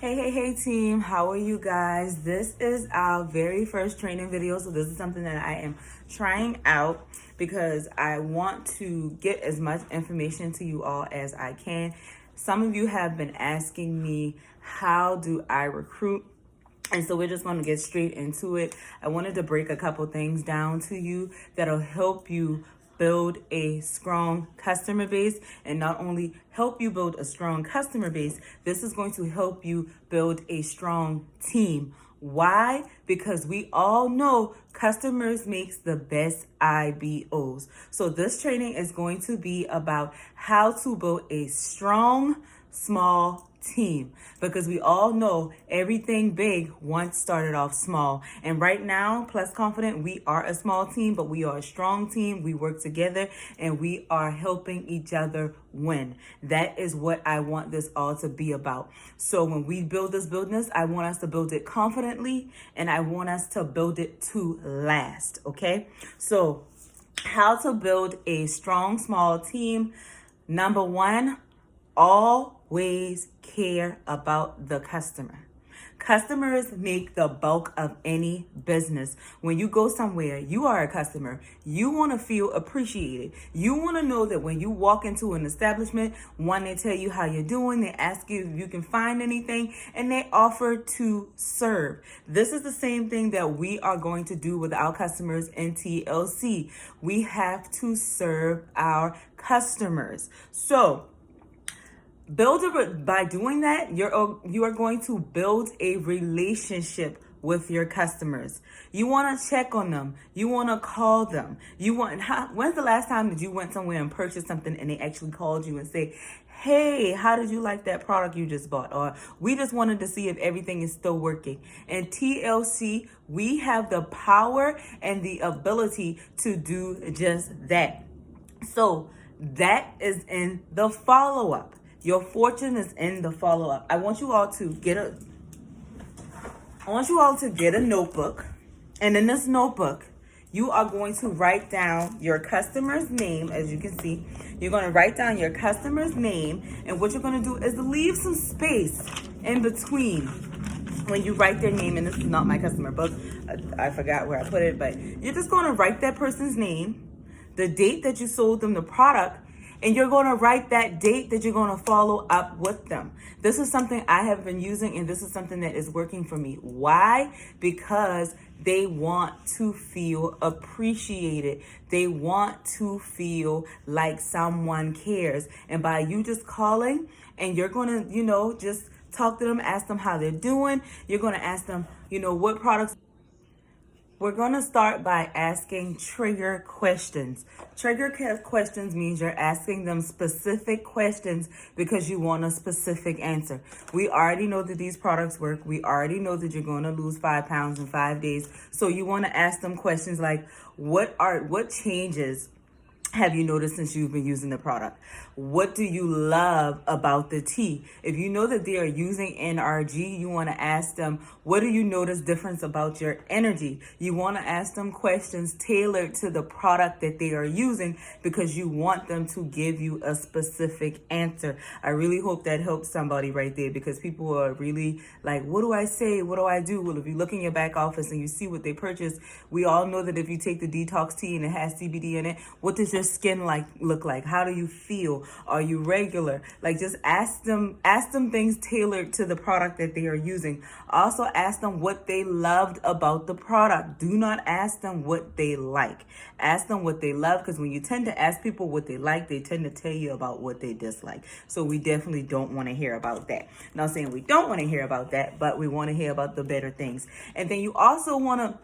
Hey team, how are you guys? This is our very first training video. So this is something that I am trying out because I want to get as much information to you all as I can. Some of you have been asking me, how do I recruit? And so we're just going to get straight into it. I wanted to break a couple things down to you that'll help you build a strong customer base, and not only help you build a strong customer base, this is going to help you build a strong team. Why? Because we all know customers makes the best IBOs. So this training is going to be about how to build a strong, small team, because we all know everything big once started off small. And right now, Plus Confident, we are a small team, but we are a strong team. We work together and we are helping each other win. That is what I want this all to be about. So when we build this business, I want us to build it confidently, and I want us to build it to last. Okay, so how to build a strong small team. Number one, always care about the customer. Customers make the bulk of any business. When you go somewhere, you are a customer. You want to feel appreciated. You want to know that when you walk into an establishment, one, they tell you how you're doing, they ask you if you can find anything, and they offer to serve. This is the same thing that we are going to do with our customers in TLC. We have to serve our customers. So by doing that, you are going to build a relationship with your customers. You want to check on them. You want to call them. When's the last time that you went somewhere and purchased something and they actually called you and say, "Hey, how did you like that product you just bought?" Or, "We just wanted to see if everything is still working." In TLC, we have the power and the ability to do just that. So that is in the follow-up. Your fortune is in the follow-up. I want you all to get a notebook. And in this notebook, you are going to write down your customer's name. As you can see, you're going to write down your customer's name. And what you're going to do is leave some space in between when you write their name. And this is not my customer book. I forgot where I put it. But you're just going to write that person's name, the date that you sold them the product, and you're going to write that date that you're going to follow up with them. This is something I have been using, and this is something that is working for me. Why? Because they want to feel appreciated. They want to feel like someone cares. And by you just calling, and you're going to, just talk to them, ask them how they're doing. You're going to ask them, what products. We're going to start by asking trigger questions. Trigger questions means you're asking them specific questions because you want a specific answer. We already know that these products work. We already know that you're going to lose 5 pounds in 5 days. So you want to ask them questions like, what changes have you noticed since you've been using the product? What do you love about the tea? If you know that they are using NRG, you want to ask them, what do you notice difference about your energy? You want to ask them questions tailored to the product that they are using because you want them to give you a specific answer. I really hope that helps somebody right there, because people are really like, what do I say? What do I do? Well, if you look in your back office and you see what they purchased, we all know that if you take the detox tea and it has CBD in it, what does your skin look like? How do you feel? Are you regular? Like, just ask them things tailored to the product that they are using. Also ask them what they loved about the product. Do not ask them what they like. Ask them what they love, because when you tend to ask people what they like, they tend to tell you about what they dislike. So we definitely don't want to hear about that. Not saying we don't want to hear about that, but we want to hear about the better things. And then you also want to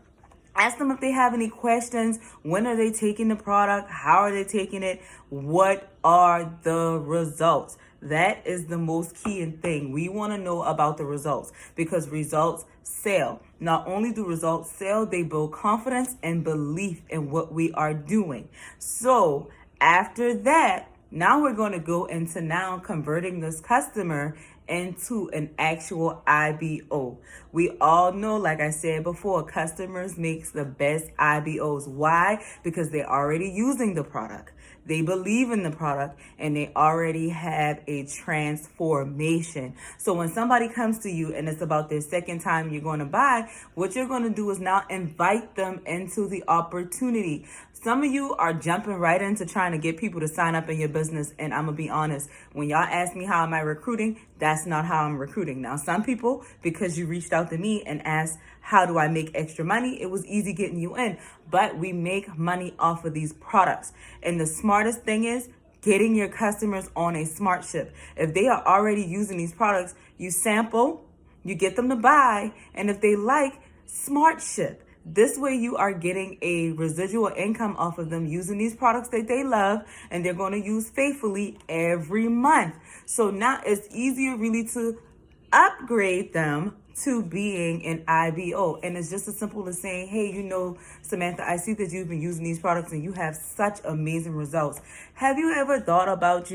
ask them if they have any questions. When are they taking the product? How are they taking it? What are the results? That is the most key thing. We want to know about the results, because results sell. Not only do results sell, they build confidence and belief in what we are doing. So after that, now we're going to go into converting this customer into an actual IBO. We all know, like I said before, customers makes the best IBOs. Why? Because they're already using the product. they believe in the product, and they already have a transformation. So when somebody comes to you and it's about their second time you're going to buy, what you're going to do is now invite them into the opportunity. Some of you are jumping right into trying to get people to sign up in your business. And I'm going to be honest, when y'all ask me how am I recruiting, that's not how I'm recruiting. Now, some people, because you reached out to me and asked, how do I make extra money? It was easy getting you in. But we make money off of these products. And the smartest thing is getting your customers on a smart ship. If they are already using these products, you sample, you get them to buy. And if they like, smart ship. This way you are getting a residual income off of them using these products that they love and they're going to use faithfully every month. So now it's easier really to upgrade them to being an IBO. And it's just as simple as saying, hey, Samantha, I see that you've been using these products and you have such amazing results. Have you ever thought about,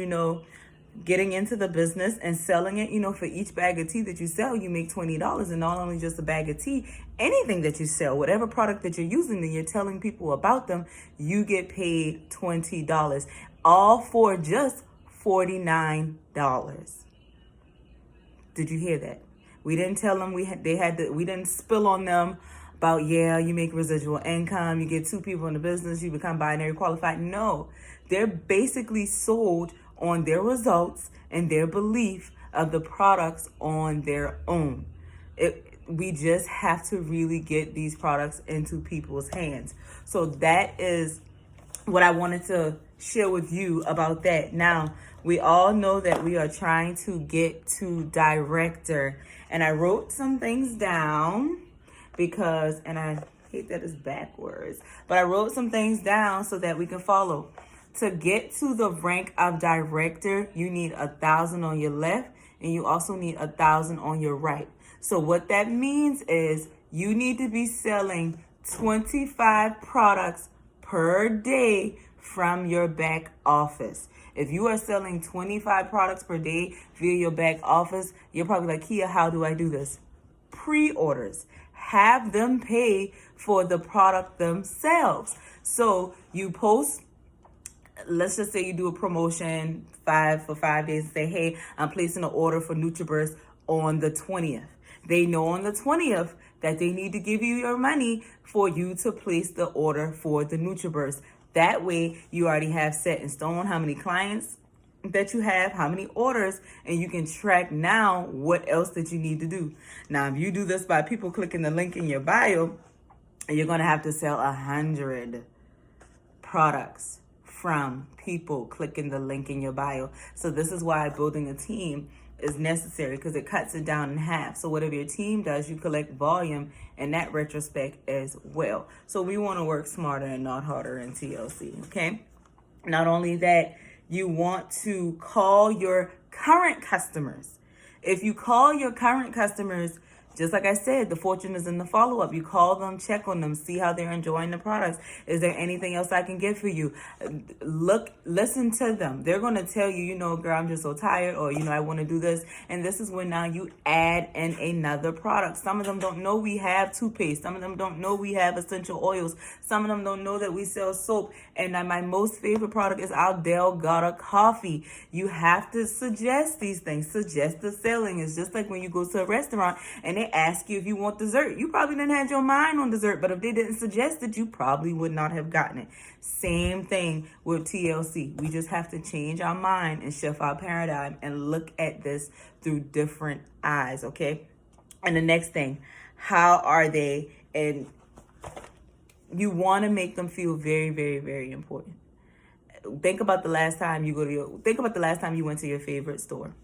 getting into the business and selling it? For each bag of tea that you sell, you make $20. And not only just a bag of tea, anything that you sell, whatever product that you're using and you're telling people about them, you get paid $20. All for just $49. Did you hear that? We didn't tell them we didn't spill on them about, you make residual income, you get 2 people in the business, you become binary qualified. No, they're basically sold on their results and their belief of the products on their own. We just have to really get these products into people's hands. So that is what I wanted to share with you about that. Now, we all know that we are trying to get to director. And I wrote some things down and I hate that it's backwards, but I wrote some things down so that we can follow. To get to the rank of director, you need 1,000 on your left and you also need 1,000 on your right. So what that means is you need to be selling 25 products per day from your back office. If you are selling 25 products per day via your back office, you're probably like, Kia, how do I do this? Pre-orders. Have them pay for the product themselves. So you post, let's just say you do a promotion for 5 days and say, hey, I'm placing an order for NutriBurst on the 20th. They know on the 20th that they need to give you your money for you to place the order for the NutriBurst. That way you already have set in stone how many clients that you have, how many orders, and you can track now what else that you need to do. Now, if you do this by people clicking the link in your bio, you're going to have to sell 100 products from people clicking the link in your bio. So this is why building a team is necessary, because it cuts it down in half. So whatever your team does, you collect volume in that retrospect as well. So we want to work smarter and not harder in TLC, okay? Not only that, you want to call your current customers. If you call your current customers, just like I said, the fortune is in the follow-up. You call them, check on them, see how they're enjoying the products. Is there anything else I can get for you? Listen to them. They're going to tell you, girl, I'm just so tired, or, I want to do this. And this is when now you add in another product. Some of them don't know we have toothpaste. Some of them don't know we have essential oils. Some of them don't know that we sell soap. And my most favorite product is our Delgado coffee. You have to suggest these things. Suggest the selling. It's just like when you go to a restaurant and they ask you if you want dessert. You probably didn't have your mind on dessert, but if they didn't suggest it, you probably would not have gotten it. Same thing with TLC. We just have to change our mind and shift our paradigm and look at this through different eyes, okay? And the next thing, how are they? And you want to make them feel very, very, very important. Think about the last time you went to your favorite store.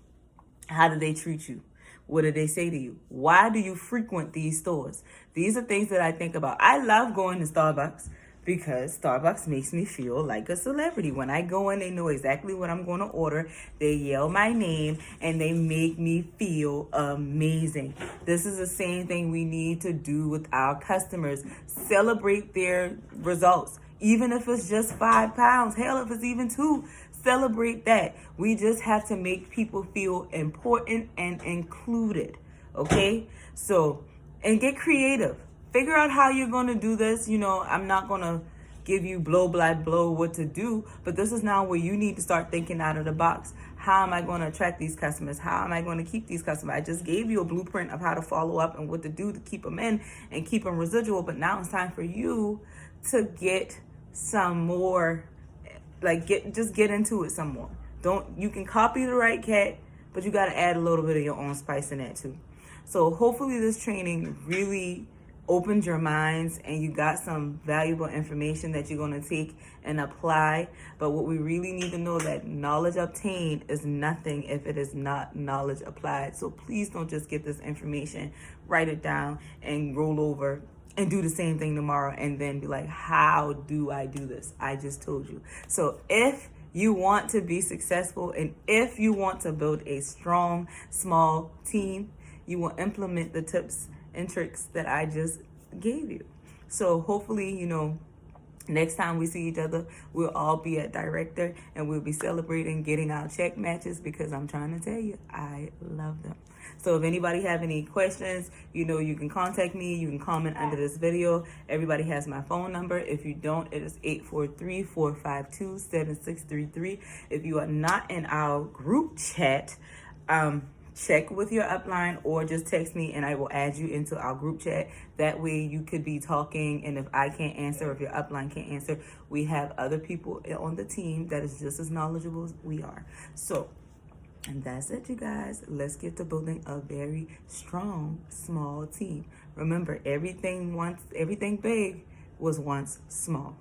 How did they treat you? What did they say to you? Why do you frequent these stores? These are things that I think about. I love going to Starbucks because Starbucks makes me feel like a celebrity. When I go in, they know exactly what I'm going to order. They yell my name and they make me feel amazing. This is the same thing we need to do with our customers. Celebrate their results. Even if it's just 5 pounds, hell, if it's even 2, celebrate that. We just have to make people feel important and included, okay? So, and get creative. Figure out how you're going to do this. I'm not going to give you blow by blow what to do, but this is now where you need to start thinking out of the box. How am I going to attract these customers? How am I going to keep these customers? I just gave you a blueprint of how to follow up and what to do to keep them in and keep them residual, but now it's time for you to get some more, like get into it some more. You can copy the right cat, but you got to add a little bit of your own spice in that too. So hopefully this training really opened your minds and you got some valuable information that you're going to take and apply. But what we really need to know that knowledge obtained is nothing if it is not knowledge applied. So please don't just get this information, write it down and roll over and do the same thing tomorrow and then be like, how do I do this? I just told you. So if you want to be successful and if you want to build a strong, small team, you will implement the tips and tricks that I just gave you. So hopefully, next time we see each other, we'll all be at Director and we'll be celebrating getting our check matches because I'm trying to tell you, I love them. So if anybody have any questions, you can contact me. You can comment under this video. Everybody has my phone number. If you don't, it is 843-452-7633. If you are not in our group chat, check with your upline or just text me and I will add you into our group chat. That way you could be talking, and if I can't answer, if your upline can't answer, we have other people on the team that is just as knowledgeable as we are. So, and that's it, you guys. Let's get to building a very strong, small team. Remember, everything big was once small.